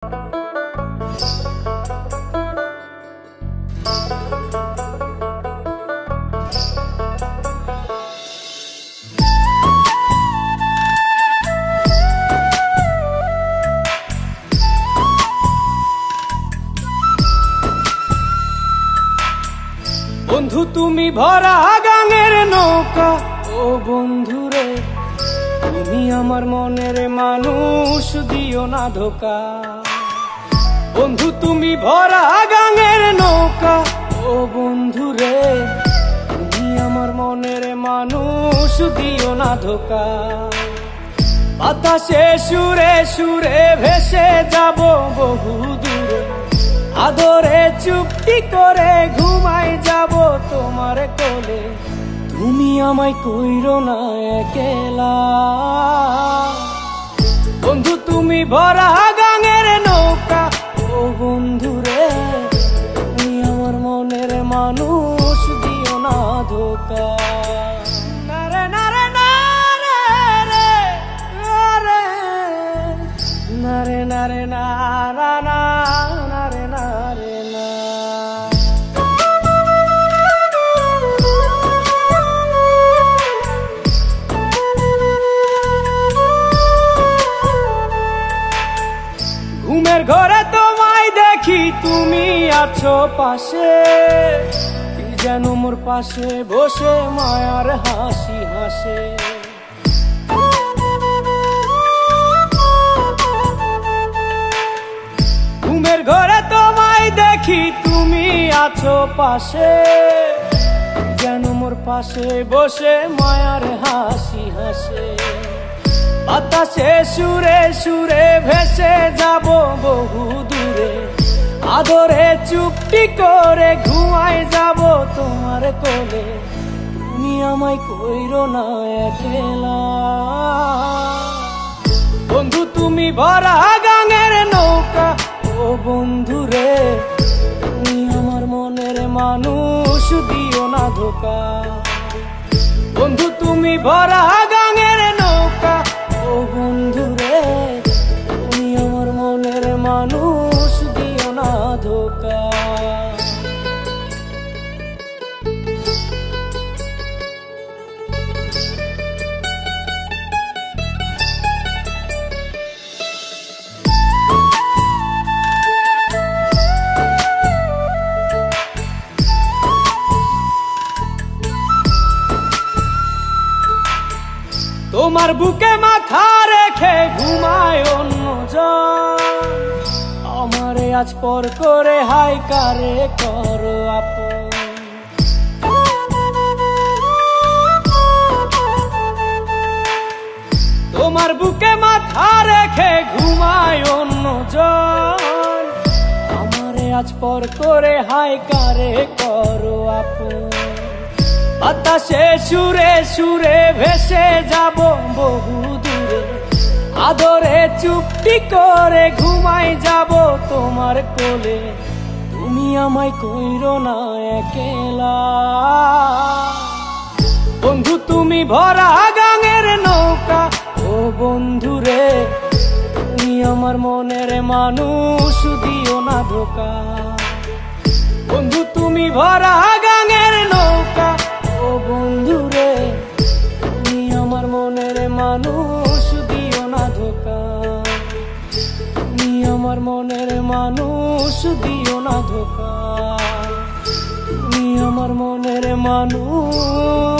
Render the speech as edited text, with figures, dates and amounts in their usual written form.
বন্ধু তুমি ভরা গাঙের নৌকা, ও বন্ধু রে তুমি আমার মনের মানুষ, দিও না ধোকা। বন্ধু তুমি ভরা গাঙের নৌকা, ও বন্ধু রে তুমি আমার মনের মানুষ, দিও না ধোকা। বাতাসে সুরে সুরে ভেসে যাব বহু দূরে, আদরে চুপটি করে ঘুমাই যাব তোমার কোলে। তুমি আমায় কইরো না একলা, বন্ধু তুমি ভরা গাঙের নৌকা, ও বন্ধু রে তুমি আমার মনের মানুষ, দিও না ধোকা। নারে নারে নারে রে রে, নারে নারে নারা না, নারে নারে না। ঘুমের ঘরে তোমায় দেখি তুমি আছো পাশে, কি যেন মোর পাশে বসে মায়ার হাসি হাসে। ঘুমের ঘরে তোমায় দেখি তুমি আছো পাশে, যেন মোর পাশে বসে মায়ার হাসি হাসে। বাতাসে সুরে সুরে ভেসে যাব বহু দূরে, আদরে চুপটি করে ঘুমাই যাব তোমার কোলে। তুমি আমায় কইরো না একলা, বন্ধু তুমি ভরা গাঙের নৌকা, ও বন্ধু রে তুমি আমার মনের মানুষ, দিও না ধোকা। বন্ধু তুমি ভরা গাঙের নৌকা, ও বন্ধু রে তুমি আমার মনের মানুষ, দিও না ধোকা। তোমার বুকে মাথা রেখে ঘুমায় অন্যজন, আমারে আজ পর করে হাই কারে করো আপন। তোমার বুকে মাথা রেখে ঘুমায় অন্যজন, আমারে আজ পর করে হাই কারে করো আপন। বাতাসে সুরে সুরে ভেসে যাব বহু দূরে, আদরে চুপটি করে ঘুমাই যাব তোমার কোলে। তুমি আমায় কইরো না একলা, বন্ধু তুমি ভরা গাঙের নৌকা, ও বন্ধু রে তুমি আমার মনের মানুষ, দিও না ধোকা। বন্ধু তুমি ভরা গাঙের নৌকা, ও বন্ধু রে তুমি আমার মনের মানুষ, দিও না ধোকা। তুমি আমার মনের মানুষ, দিও না ধোকা। তুমি আমার মনের মানুষ।